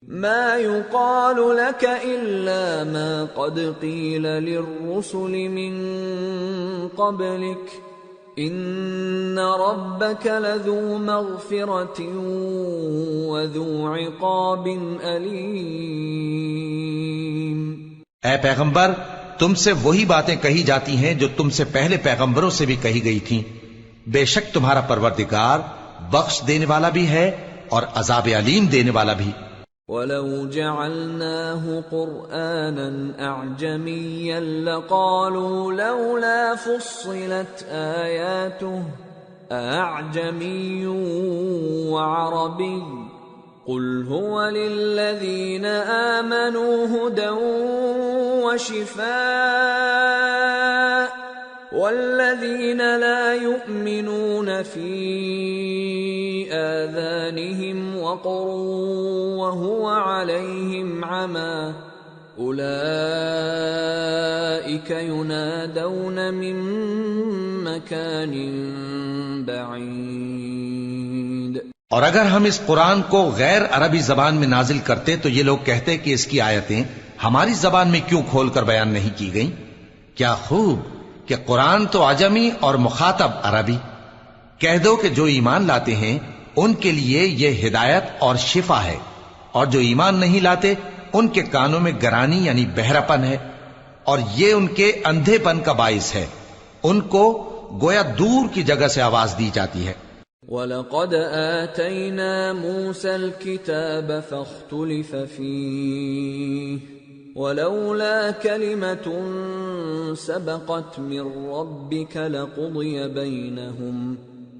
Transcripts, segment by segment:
ما يقال لك إلا ما قد قيل للرسل من قبلك إن ربك لذو مغفرة وذو عقاب أليم۔ اے پیغمبر، تم سے وہی باتیں کہی جاتی ہیں جو تم سے پہلے پیغمبروں سے بھی کہی گئی تھیں۔ بے شک تمہارا پروردگار بخش دینے والا بھی ہے اور عذاب علیم دینے والا بھی۔ وَلَوْ جَعَلْنَاهُ قُرْآنًا أَعْجَمِيًّا لَقَالُوا لَوْلَا فُصِّلَتْ آيَاتُهُ أَأَعْجَمِيٌّ وَعَرَبِيٌّ قُلْ هُوَ لِلَّذِينَ آمَنُوا هُدًى وَشِفَاءٌ وَالَّذِينَ لَا يُؤْمِنُونَ فِي آذَانِهِمْ وَقْرٌ وَهُوَ عَلَيْهِمْ عَمًى أُولَئِكَ يُنَادَوْنَ مِن مَّكَانٍ بَعِيدٍ۔ اور اگر ہم اس قرآن کو غیر عربی زبان میں نازل کرتے تو یہ لوگ کہتے کہ اس کی آیتیں ہماری زبان میں کیوں کھول کر بیان نہیں کی گئیں؟ کیا خوب کہ قرآن تو عجمی اور مخاطب عربی۔ کہہ دو کہ جو ایمان لاتے ہیں ان کے لیے یہ ہدایت اور شفا ہے، اور جو ایمان نہیں لاتے ان کے کانوں میں گرانی یعنی بہراپن ہے، اور یہ ان کے اندھے پن کا باعث ہے۔ ان کو گویا دور کی جگہ سے آواز دی جاتی ہے۔ وَلَقَدْ آتَيْنَا مُوسَى الْكِتَابَ فَاخْتُلِفَ فِيهِ وَلَوْلَا كَلِمَةٌ سَبَقَتْ مِنْ رَبِّكَ لَقُضِيَ بَيْنَهُمْ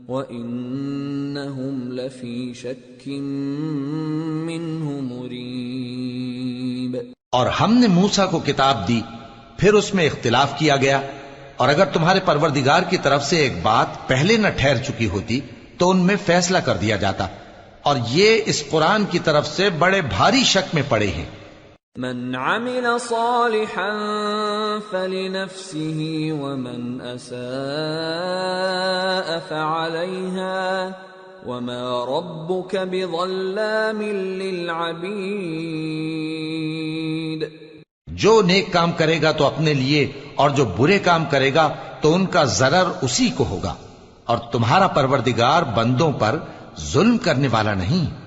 وَإِنَّهُمْ لَفِي شَكٍّ مِّنْهُ مُرِيبٍ۔ اور ہم نے موسیٰ کو کتاب دی، پھر اس میں اختلاف کیا گیا، اور اگر تمہارے پروردگار کی طرف سے ایک بات پہلے نہ ٹھہر چکی ہوتی تو ان میں فیصلہ کر دیا جاتا، اور یہ اس قرآن کی طرف سے بڑے بھاری شک میں پڑے ہیں۔ من عمل صالحا فلنفسه ومن اساء فعليها وما ربك بظلام للعبيد۔ جو نیک کام کرے گا تو اپنے لیے، اور جو برے کام کرے گا تو ان کا ضرر اسی کو ہوگا، اور تمہارا پروردگار بندوں پر ظلم کرنے والا نہیں۔